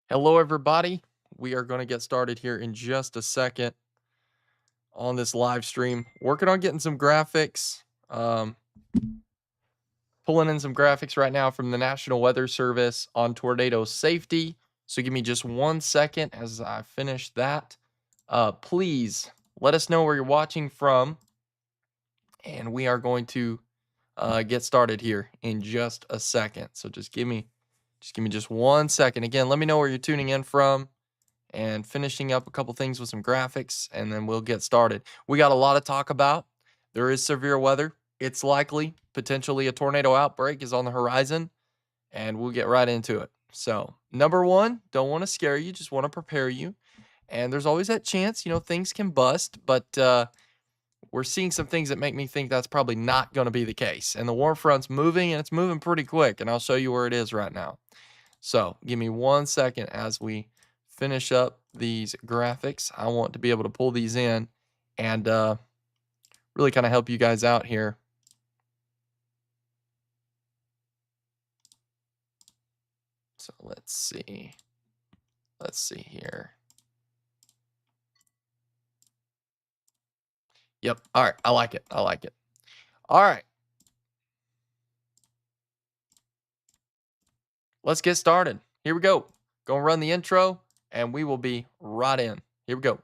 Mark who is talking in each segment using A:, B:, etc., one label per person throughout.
A: Hello, everybody. We are going to get started here in just a second on this live stream. Working on getting some graphics, um, pulling in some graphics right now from the National Weather Service on tornado safety. So give me just 1 second as I finish that. Please let us know where you're watching from, and we are going to get started here in just a second. So just give me just 1 second. Again, let me know where you're tuning in from and finishing up a couple things with some graphics, and then we'll get started. We got a lot to talk about. There is severe weather. It's likely, potentially, a tornado outbreak is on the horizon, and we'll get right into it. So, number one, don't want to scare you, just want to prepare you. And there's always that chance, things can bust, but we're seeing some things that make me think that's probably not going to be the case. And the warm front's moving, and it's moving pretty quick, and I'll show you where it is right now. So give me 1 second as we finish up these graphics. I want to be able to pull these in and really kind of help you guys out here. So let's see. Let's see here. Yep. All right. I like it. I like it. All right. Let's get started. Here we go. Gonna run the intro and we will be right in. Here we go.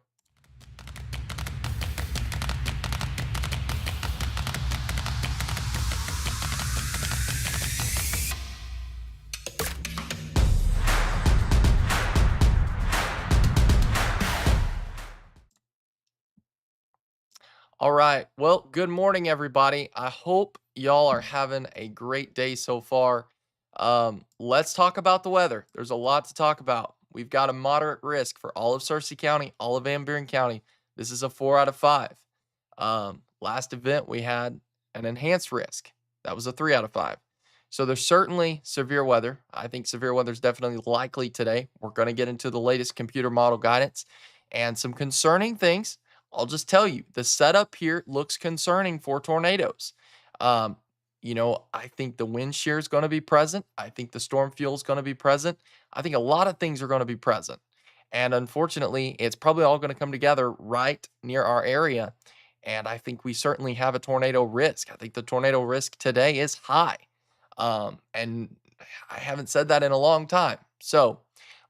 A: All right. Well, good morning, everybody. I hope y'all are having a great day so far. Let's talk about the weather. There's a lot to talk about. We've got a moderate risk for all of Searcy County, all of Van Buren County. This is a 4 out of 5. Last event, we had an enhanced risk. That was a 3 out of 5. So there's certainly severe weather. I think severe weather is definitely likely today. We're going to get into the latest computer model guidance and some concerning things. I'll just tell you, the setup here looks concerning for tornadoes. Um, I think the wind shear is going to be present. I think the storm fuel is going to be present. I think a lot of things are going to be present. And unfortunately, it's probably all going to come together right near our area. And I think we certainly have a tornado risk. I think the tornado risk today is high. And I haven't said that in a long time. So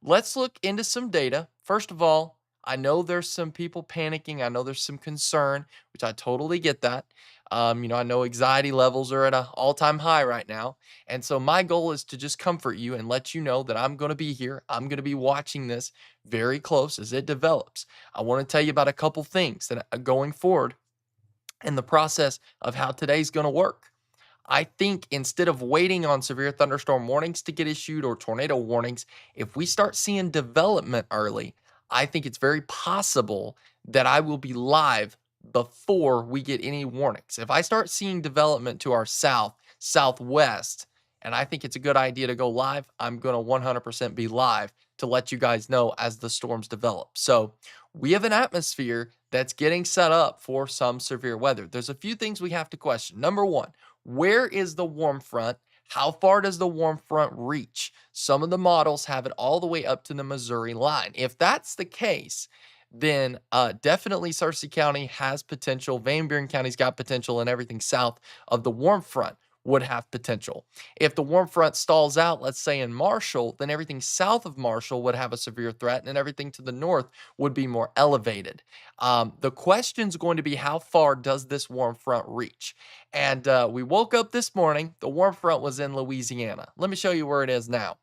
A: let's look into some data. First of all, I know there's some people panicking. I know there's some concern, which I totally get that. I know anxiety levels are at an all-time high right now. And so my goal is to just comfort you and let you know that I'm going to be here. I'm going to be watching this very close as it develops. I want to tell you about a couple things that going forward in the process of how today's going to work. I think instead of waiting on severe thunderstorm warnings to get issued or tornado warnings, if we start seeing development early, I think it's very possible that I will be live before we get any warnings. If I start seeing development to our south, southwest, and I think it's a good idea to go live, I'm going to 100% be live to let you guys know as the storms develop. So we have an atmosphere that's getting set up for some severe weather. There's a few things we have to question. Number one, where is the warm front? How far does the warm front reach? Some of the models have it all the way up to the Missouri line. If that's the case, then definitely Searcy County has potential. Van Buren County's got potential, and everything south of the warm front would have potential. If the warm front stalls out, let's say in Marshall, then everything south of Marshall would have a severe threat, and everything to the north would be more elevated. The question is going to be, how far does this warm front reach? And we woke up this morning, the warm front was in Louisiana. Let me show you where it is now,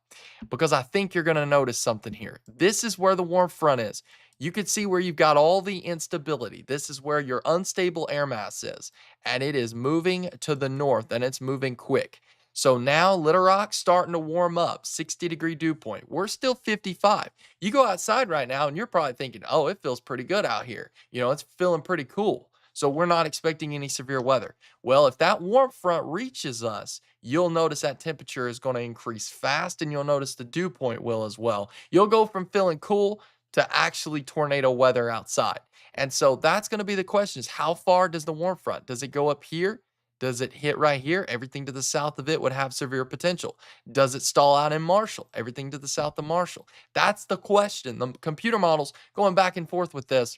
A: because I think you're going to notice something here. This is where the warm front is. You can see where you've got all the instability. This is where your unstable air mass is, and it is moving to the north, and it's moving quick. So now Little Rock's starting to warm up, 60-degree dew point. We're still 55. You go outside right now, and you're probably thinking, oh, it feels pretty good out here. It's feeling pretty cool. So we're not expecting any severe weather. Well, if that warm front reaches us, you'll notice that temperature is going to increase fast, and you'll notice the dew point will as well. You'll go from feeling cool to actually tornado weather outside. And so that's going to be the question, is how far does the warm front? Does it go up here? Does it hit right here? Everything to the south of it would have severe potential. Does it stall out in Marshall? Everything to the south of Marshall. That's the question. The computer models going back and forth with this,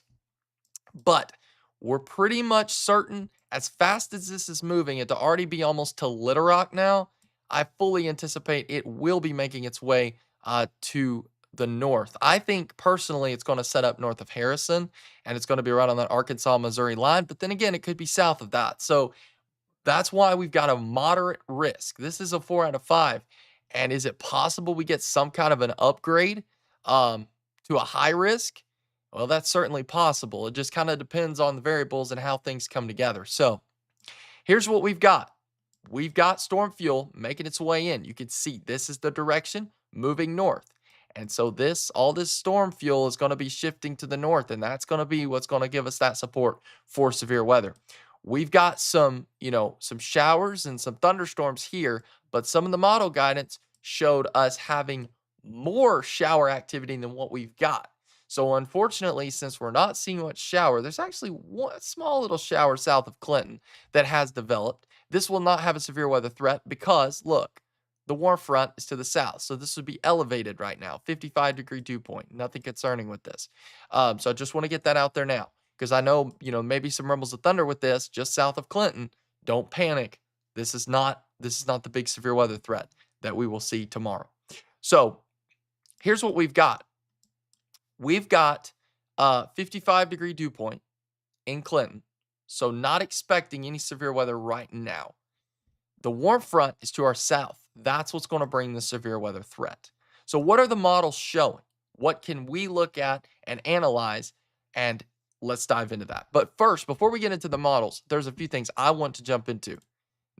A: but we're pretty much certain as fast as this is moving, it to already be almost to Little Rock now. I fully anticipate it will be making its way to the north. I think personally it's going to set up north of Harrison and it's going to be right on that Arkansas Missouri line. But then again, it could be south of that. So that's why we've got a moderate risk. This is a 4 out of 5. And is it possible we get some kind of an upgrade to a high risk? Well, that's certainly possible. It just kind of depends on the variables and how things come together. So here's what we've got. We've got storm fuel making its way in. You can see this is the direction moving north. And so all this storm fuel is going to be shifting to the north, and that's going to be what's going to give us that support for severe weather. We've got some showers and some thunderstorms here, but some of the model guidance showed us having more shower activity than what we've got. So unfortunately, since we're not seeing much shower, there's actually one small little shower south of Clinton that has developed. This will not have a severe weather threat because look, the warm front is to the south. So this would be elevated right now, 55-degree dew point. Nothing concerning with this. So I just want to get that out there now because I know, maybe some rumbles of thunder with this just south of Clinton. Don't panic. This is not the big severe weather threat that we will see tomorrow. So here's what we've got. We've got 55-degree dew point in Clinton. So not expecting any severe weather right now. The warm front is to our south. That's what's going to bring the severe weather threat. So what are the models showing? What can we look at and analyze? And let's dive into that. But first, before we get into the models, there's a few things I want to jump into.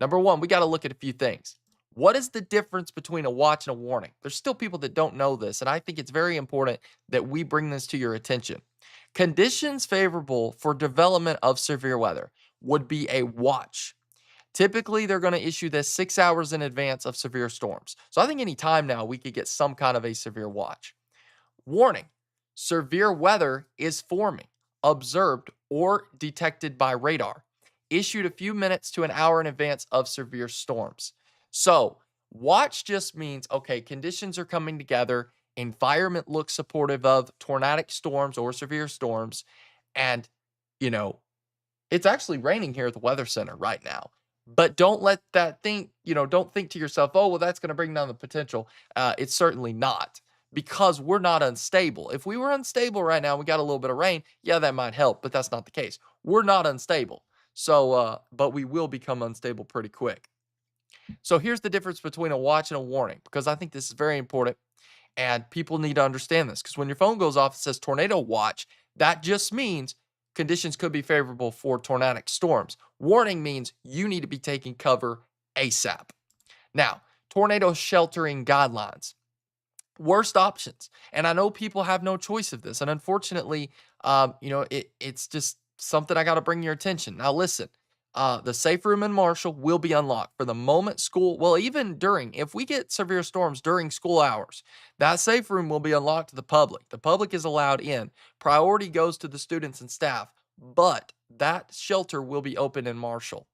A: Number one, we got to look at a few things. What is the difference between a watch and a warning? There's still people that don't know this, and I think it's very important that we bring this to your attention. Conditions favorable for development of severe weather would be a watch. Typically, they're going to issue this 6 hours in advance of severe storms. So I think any time now we could get some kind of a severe watch. Warning, severe weather is forming, observed, or detected by radar. Issued a few minutes to an hour in advance of severe storms. So watch just means, okay, conditions are coming together. Environment looks supportive of tornadic storms or severe storms. And, it's actually raining here at the Weather Center right now. But don't let that think, don't think to yourself, oh, well, that's going to bring down the potential. It's certainly not because we're not unstable. If we were unstable right now, we got a little bit of rain, yeah, that might help, but that's not the case. We're not unstable. So, but we will become unstable pretty quick. So here's the difference between a watch and a warning, because I think this is very important and people need to understand this. Because when your phone goes off, it says tornado watch. That just means conditions could be favorable for tornadic storms. Warning means you need to be taking cover ASAP. Now, tornado sheltering guidelines. Worst options. And I know people have no choice of this. And unfortunately, it's just something I got to bring your attention. Now, listen, the safe room in Marshall will be unlocked for the moment school, well, even during, if we get severe storms during school hours, that safe room will be unlocked to the public. The public is allowed in. Priority goes to the students and staff, but that shelter will be open in Marshall.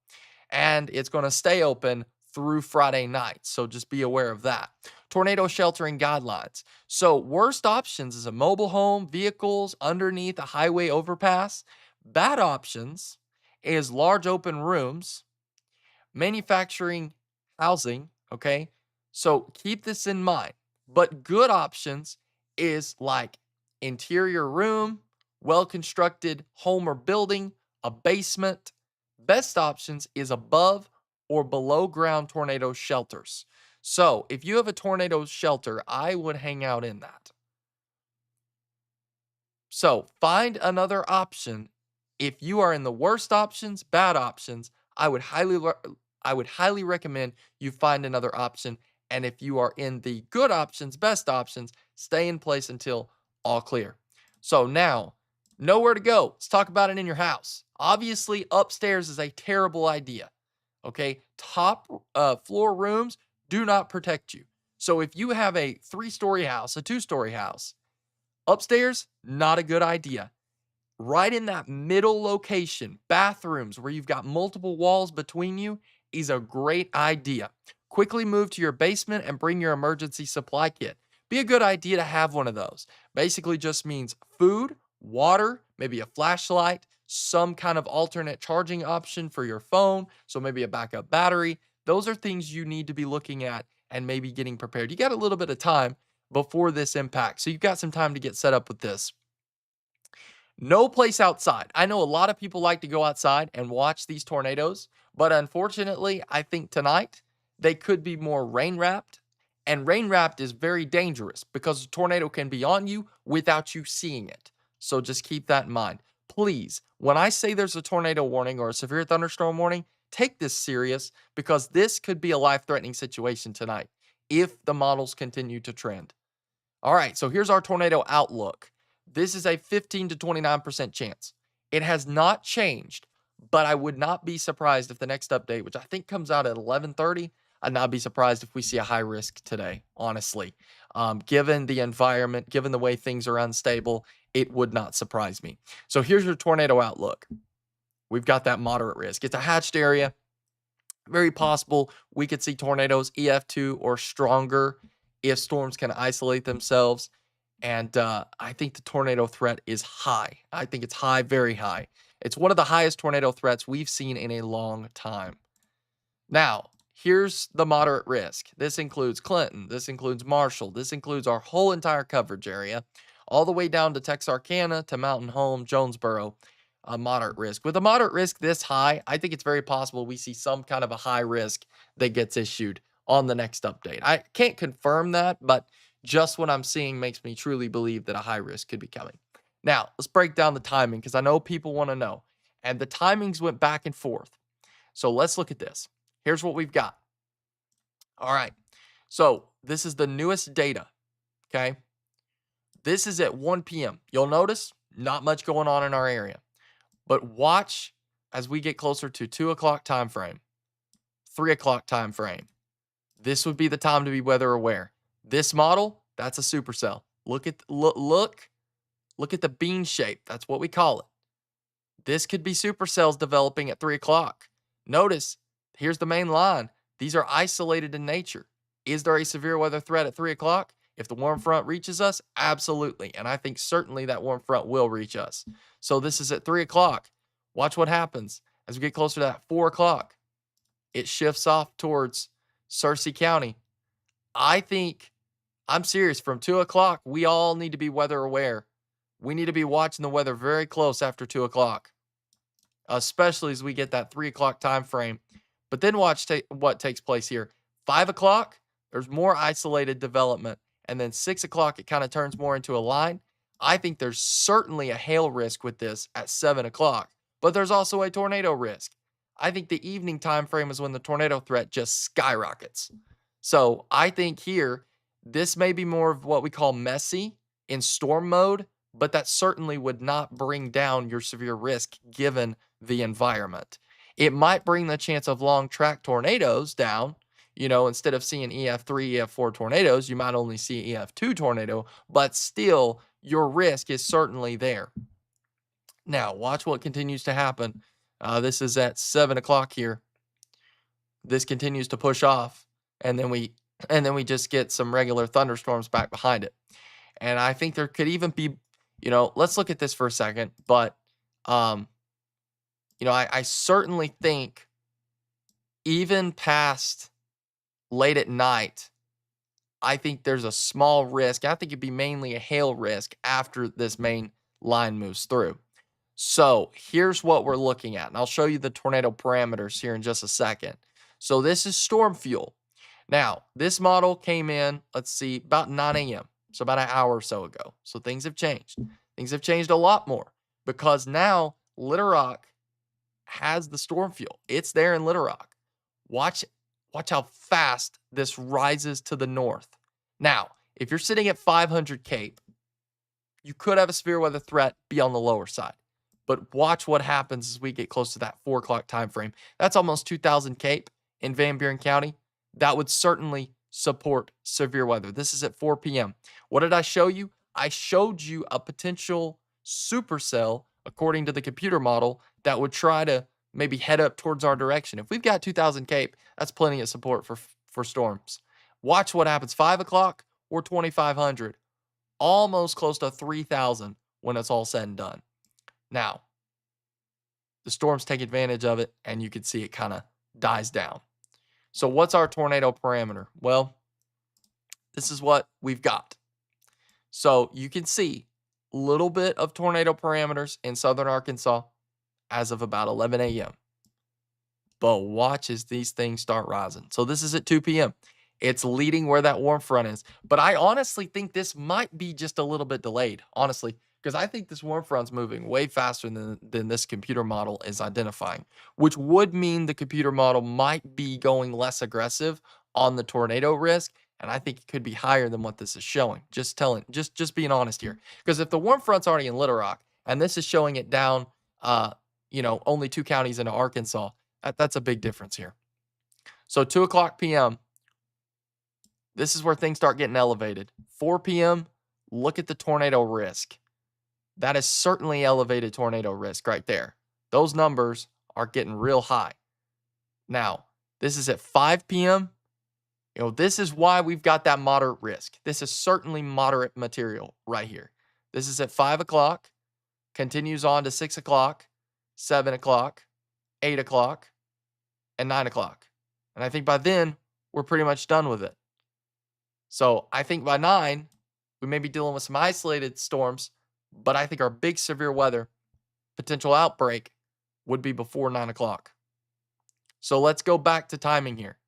A: And it's going to stay open through Friday night. So just be aware of that. Tornado sheltering guidelines. So worst options is a mobile home, vehicles underneath a highway overpass. Bad options is large open rooms, manufacturing, housing, okay? So keep this in mind. But good options is like interior room, well-constructed home or building, a basement. Best options is above or below ground tornado shelters. So if you have a tornado shelter, I would hang out in that. So find another option. If you are in the worst options, bad options, I would highly recommend you find another option. And if you are in the good options, best options, stay in place until all clear. So now, nowhere to go. Let's talk about it in your house. Obviously, upstairs is a terrible idea. Okay, top floor rooms do not protect you. So if you have a 3-story house, a 2-story house, upstairs, not a good idea. right in that middle location, bathrooms where you've got multiple walls between you is a great idea. Quickly move to your basement and bring your emergency supply kit. Be a good idea to have one of those. Basically, just means food, water, maybe a flashlight, some kind of alternate charging option for your phone. So, maybe a backup battery. Those are things you need to be looking at and maybe getting prepared. You got a little bit of time before this impact. So, you've got some time to get set up with this. No place outside. I know a lot of people like to go outside and watch these tornadoes, but unfortunately, I think tonight they could be more rain wrapped. And rain wrapped is very dangerous because a tornado can be on you without you seeing it. So just keep that in mind. Please, when I say there's a tornado warning or a severe thunderstorm warning, take this serious because this could be a life threatening situation tonight if the models continue to trend. All right, so here's our tornado outlook. This is a 15 to 29% chance. It has not changed, but I would not be surprised if the next update, which I think comes out at 11:30, I'd not be surprised if we see a high risk today, honestly. Given the environment, given the way things are unstable, it would not surprise me. So here's your tornado outlook. We've got that moderate risk. It's a hatched area. Very possible we could see tornadoes EF2 or stronger if storms can isolate themselves. And I think the tornado threat is high. I think it's high, very high. It's one of the highest tornado threats we've seen in a long time. Now, here's the moderate risk. This includes Clinton. This includes Marshall. This includes our whole entire coverage area, all the way down to Texarkana to Mountain Home, Jonesboro, a moderate risk. With a moderate risk this high, I think it's very possible we see some kind of a high risk that gets issued on the next update. I can't confirm that, but just what I'm seeing makes me truly believe that a high risk could be coming. Now, let's break down the timing because I know people want to know. And the timings went back and forth. So let's look at this. Here's what we've got. All right. So this is the newest data. Okay. This is at 1 p.m. You'll notice not much going on in our area. But watch as we get closer to 2 o'clock time frame, 3 o'clock time frame. This would be the time to be weather aware. This model, that's a supercell. Look at the bean shape. That's what we call it. This could be supercells developing at 3 o'clock. Notice, here's the main line. These are isolated in nature. Is there a severe weather threat at 3 o'clock? If the warm front reaches us, absolutely. And I think certainly that warm front will reach us. So this is at 3 o'clock. Watch what happens as we get closer to that 4 o'clock. It shifts off towards Searcy County. I think, I'm serious, from 2 o'clock, we all need to be weather aware. We need to be watching the weather very close after 2 o'clock, especially as we get that 3 o'clock time frame. But then watch what takes place here. 5 o'clock, there's more isolated development. And then 6 o'clock, it kind of turns more into a line. I think there's certainly a hail risk with this at 7 o'clock, but there's also a tornado risk. I think the evening time frame is when the tornado threat just skyrockets. So I think here, this may be more of what we call messy in storm mode, but that certainly would not bring down your severe risk given the environment. It might bring the chance of long track tornadoes down. Instead of seeing EF3, EF4 tornadoes, you might only see EF2 tornado, but still, your risk is certainly there. Now, watch what continues to happen. This is at 7 o'clock here. This continues to push off, and then we just get some regular thunderstorms back behind it. And I think there could even be, let's look at this for a second. But, I certainly think even past late at night, I think there's a small risk. I think it'd be mainly a hail risk after this main line moves through. So here's what we're looking at. And I'll show you the tornado parameters here in just a second. So this is storm fuel. Now, this model came in, let's see, about 9 a.m. So about an hour or so ago. So things have changed. Things have changed a lot more because now Little Rock has the storm fuel. It's there in Little Rock. Watch how fast this rises to the north. Now, if you're sitting at 500 Cape, you could have a severe weather threat be on the lower side. But watch what happens as we get close to that 4 o'clock time frame. That's almost 2,000 Cape in Van Buren County. That would certainly support severe weather. This is at 4 p.m. What did I show you? I showed you a potential supercell according to the computer model, that would try to maybe head up towards our direction. If we've got 2,000 Cape, that's plenty of support for storms. Watch what happens 5 o'clock or 2,500, almost close to 3,000 when it's all said and done. Now, the storms take advantage of it, and you can see it kind of dies down. So what's our tornado parameter? Well, this is what we've got. So you can see a little bit of tornado parameters in southern Arkansas as of about 11 a.m. But watch as these things start rising. So this is at 2 p.m. It's leading where that warm front is. But I honestly think this might be just a little bit delayed, honestly, because I think this warm front's moving way faster than this computer model is identifying, which would mean the computer model might be going less aggressive on the tornado risk. And I think it could be higher than what this is showing. Just being honest here. Because if the warm front's already in Little Rock and this is showing it down, only 2 counties into Arkansas, that's a big difference here. So 2 o'clock p.m., this is where things start getting elevated. 4 p.m., look at the tornado risk. That is certainly elevated tornado risk right there. Those numbers are getting real high. Now, this is at 5 p.m. This is why we've got that moderate risk. This is certainly moderate material right here. This is at 5 o'clock, continues on to 6 o'clock, 7 o'clock, 8 o'clock, and 9 o'clock. And I think by then, we're pretty much done with it. So I think by 9, we may be dealing with some isolated storms, but I think our big severe weather potential outbreak would be before 9 o'clock. So let's go back to timing here.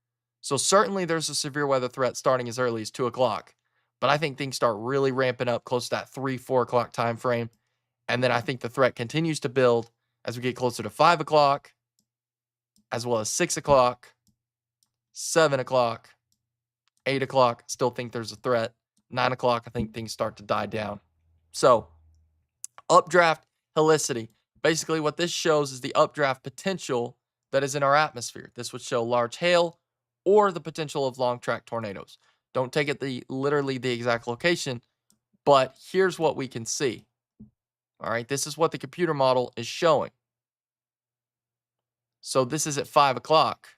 A: So certainly there's a severe weather threat starting as early as 2 o'clock, but I think things start really ramping up close to that 3, 4 o'clock time frame. And then I think the threat continues to build as we get closer to 5 o'clock, as well as 6 o'clock, 7 o'clock, 8 o'clock. Still think there's a threat. 9 o'clock, I think things start to die down. So updraft helicity. Basically what this shows is the updraft potential that is in our atmosphere. This would show large hail or the potential of long track tornadoes. Don't take it literally the exact location, but here's what we can see. All right, this is what the computer model is showing. So this is at 5 o'clock.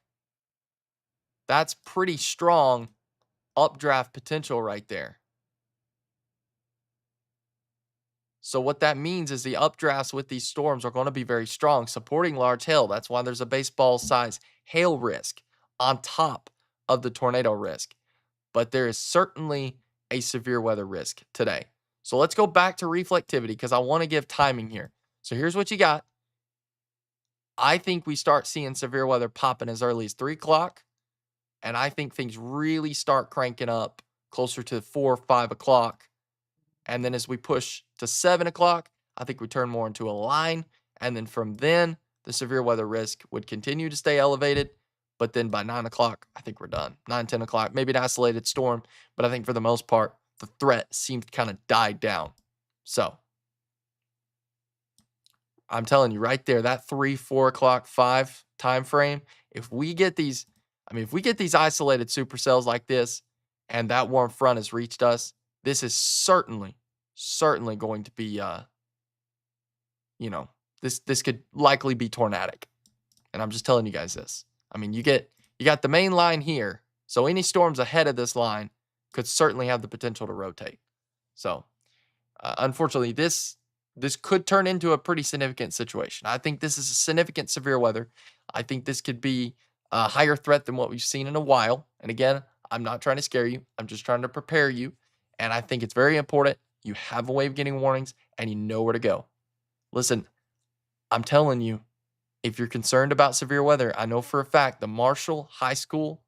A: That's pretty strong updraft potential right there. So what that means is the updrafts with these storms are going to be very strong, supporting large hail. That's why there's a baseball size hail risk on top of the tornado risk. But there is certainly a severe weather risk today. So let's go back to reflectivity because I want to give timing here. So here's what you got. I think we start seeing severe weather popping as early as 3 o'clock. And I think things really start cranking up closer to 4 or 5 o'clock. And then as we push to 7 o'clock, I think we turn more into a line. And then from then, the severe weather risk would continue to stay elevated. But then by 9 o'clock, I think we're done. 9, 10 o'clock, maybe an isolated storm. But I think for the most part, the threat seemed to kind of die down. So I'm telling you right there, that 3, 4 o'clock, 5 time frame, if we get these isolated supercells like this and that warm front has reached us, this is certainly going to be, this could likely be tornadic. And I'm just telling you guys this. I mean, you got the main line here. So any storms ahead of this line could certainly have the potential to rotate. So unfortunately, this could turn into a pretty significant situation. I think this is a significant severe weather. I think this could be a higher threat than what we've seen in a while. And again, I'm not trying to scare you. I'm just trying to prepare you. And I think it's very important you have a way of getting warnings and you know where to go. Listen, I'm telling you, if you're concerned about severe weather, I know for a fact the Marshall High School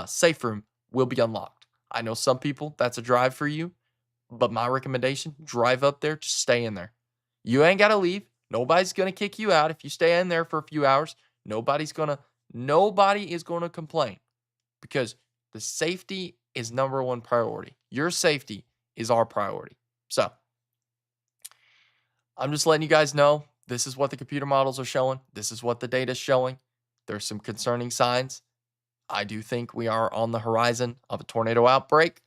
A: safe room will be unlocked. I know some people, that's a drive for you, but my recommendation, drive up there, just stay in there. You ain't got to leave. Nobody's going to kick you out if you stay in there for a few hours. Nobody is going to complain because the safety is number one priority. Your safety is our priority. So I'm just letting you guys know this is what the computer models are showing. This is what the data is showing. There's some concerning signs. I do think we are on the horizon of a tornado outbreak,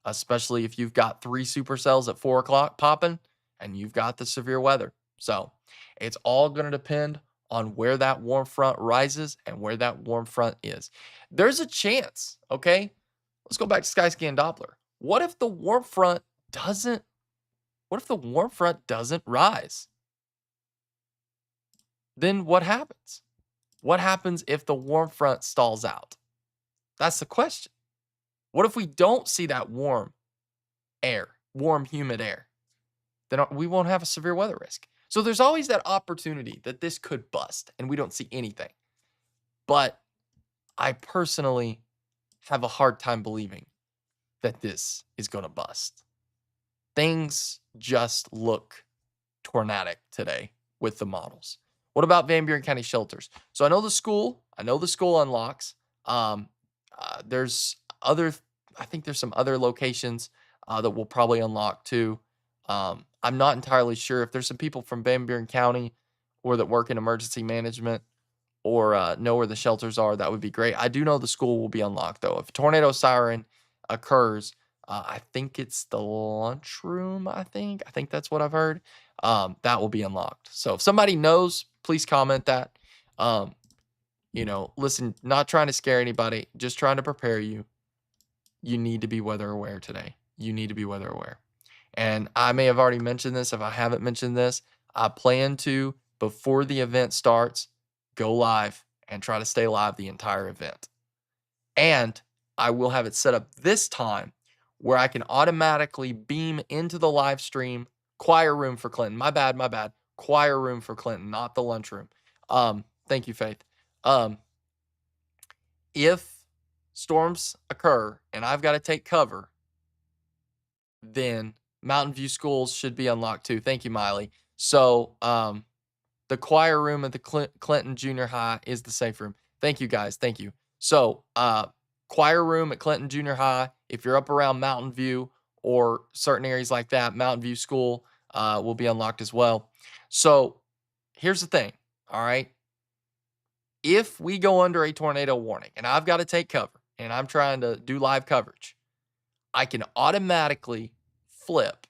A: especially if you've got 3 supercells at 4 o'clock popping and you've got the severe weather. So it's all going to depend on where that warm front rises and where that warm front is. There's a chance, okay? Let's go back to Skyscan Doppler. What if the warm front doesn't what if the warm front doesn't rise? Then what happens? What happens if the warm front stalls out? That's the question. What if we don't see that warm, humid air? Then we won't have a severe weather risk. So there's always that opportunity that this could bust and we don't see anything. But I personally have a hard time believing that this is going to bust. Things just look tornadic today with the models. What about Van Buren County shelters? So I know the school unlocks. Um, there's other, I think there's some other locations that will probably unlock too. I'm not entirely sure if there's some people from Van Buren County or that work in emergency management or know where the shelters are. That would be great. I do know the school will be unlocked though. If a tornado siren occurs, I think it's the lunchroom. I think that's what I've heard. That will be unlocked. So if somebody knows, please comment that. Listen, not trying to scare anybody, just trying to prepare you. You need to be weather aware today. You need to be weather aware. And I may have already mentioned this. If I haven't mentioned this, I plan to, before the event starts, go live and try to stay live the entire event. And I will have it set up this time where I can automatically beam into the live stream choir room for Clinton. My bad. Choir room for Clinton, not the lunchroom. Thank you, Faith. If storms occur and I've got to take cover, then Mountain View schools should be unlocked too. Thank you, Miley. So, the choir room at the Clinton Junior High is the safe room. Thank you, guys. Thank you. So, choir room at Clinton Junior High, if you're up around Mountain View or certain areas like that, Mountain View School will be unlocked as well. So, here's the thing, all right? If we go under a tornado warning and I've got to take cover and I'm trying to do live coverage, I can automatically flip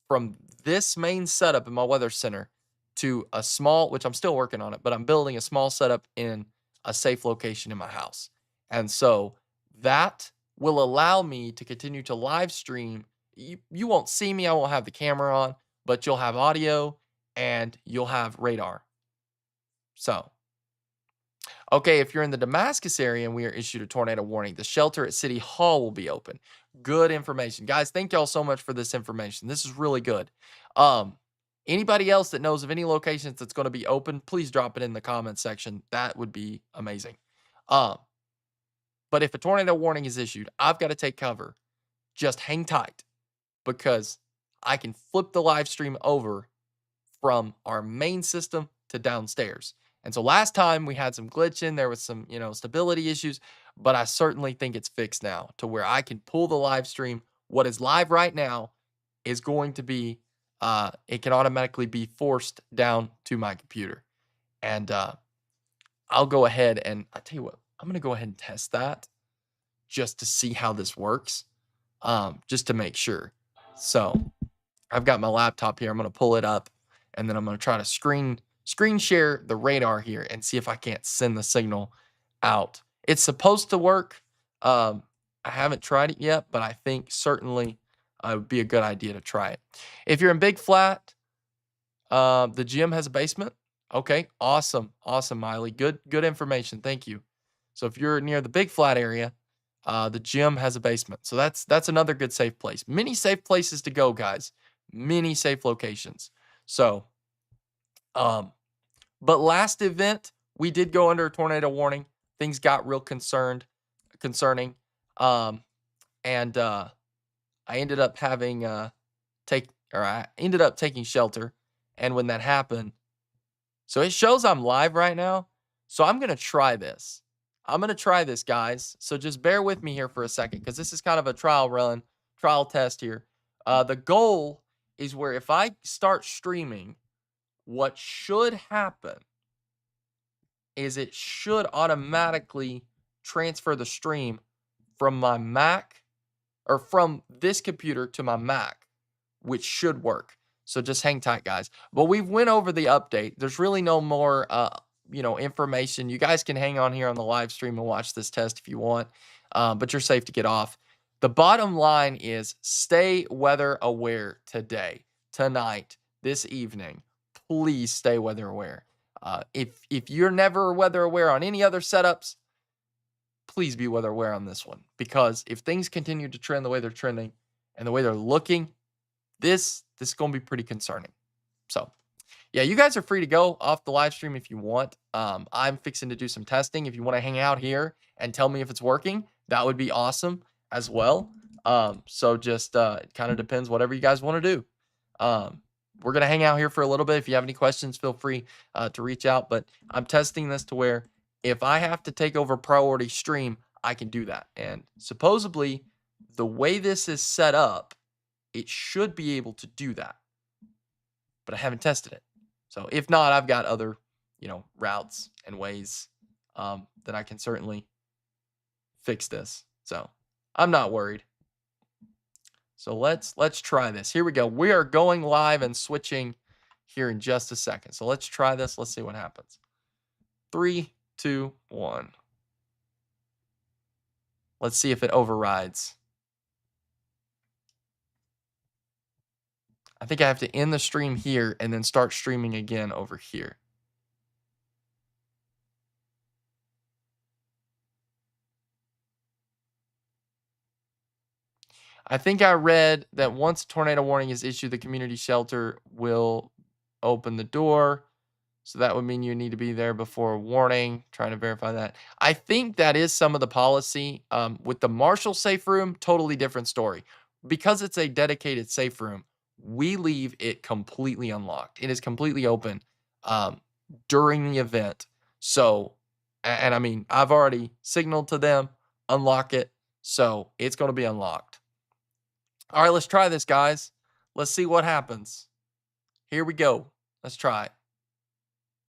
A: from this main setup in my weather center to a small, which I'm still working on it, but I'm building a small setup in a safe location in my house. And so that will allow me to continue to live stream. You won't see me, I won't have the camera on, but you'll have audio and you'll have radar. So, okay, if you're in the Damascus area and we are issued a tornado warning, the shelter at City Hall will be open. Good information. Guys, thank y'all so much for this information. This is really good. Anybody else that knows of any locations that's going to be open, please drop it in the comment section. That would be amazing. But if a tornado warning is issued, I've got to take cover. Just hang tight because I can flip the live stream over from our main system to downstairs. And so last time we had some glitching, there was some, stability issues, but I certainly think it's fixed now to where I can pull the live stream. What is live right now is going to be, it can automatically be forced down to my computer. And I'll go ahead and I tell you what, I'm going to go ahead and test that just to see how this works, just to make sure. So I've got my laptop here. I'm going to pull it up and then I'm going to try to screen share the radar here and see if I can't send the signal out. It's supposed to work. I haven't tried it yet, but I think certainly it would be a good idea to try it. If you're in Big Flat, the gym has a basement. Okay, awesome, Miley. Good information. Thank you. So if you're near the Big Flat area, the gym has a basement. So that's another good safe place. Many safe places to go, guys. Many safe locations. So, but last event, we did go under a tornado warning. Things got real concerning. And I ended up having I ended up taking shelter. And when that happened, so it shows I'm live right now. So I'm gonna try this. Guys. So just bear with me here for a second because this is kind of a trial test here. The goal is where if I start streaming, what should happen is it should automatically transfer the stream from my Mac or from this computer to my Mac, which should work. So just hang tight, guys. But we've went over the update. There's really no more information. You guys can hang on here on the live stream and watch this test if you want. But you're safe to get off. The bottom line is stay weather aware today, tonight, this evening. Please stay weather aware. If you're never weather aware on any other setups, please be weather aware on this one, because if things continue to trend the way they're trending and the way they're looking, this is going to be pretty concerning. So, yeah, you guys are free to go off the live stream if you want. I'm fixing to do some testing. If you want to hang out here and tell me if it's working, that would be awesome as well. So just it kind of depends, whatever you guys want to do. We're gonna hang out here for a little bit. If you have any questions, feel free to reach out. But I'm testing this to where if I have to take over priority stream, I can do that. And supposedly, the way this is set up, it should be able to do that. But I haven't tested it. So if not, I've got other, routes and ways that I can certainly fix this. So I'm not worried. So let's try this. Here we go. We are going live and switching here in just a second. So let's try this. Let's see what happens. 3, 2, 1. Let's see if it overrides. I think I have to end the stream here and then start streaming again over here. I think I read that once a tornado warning is issued, the community shelter will open the door. So that would mean you need to be there before a warning. Trying to verify that. I think that is some of the policy. With the Marshall safe room, totally different story. Because it's a dedicated safe room, we leave it completely unlocked. It is completely open during the event. So, and I mean, I've already signaled to them, unlock it. So it's going to be unlocked. All right, let's try this, guys. Let's see what happens. Here we go. Let's try it.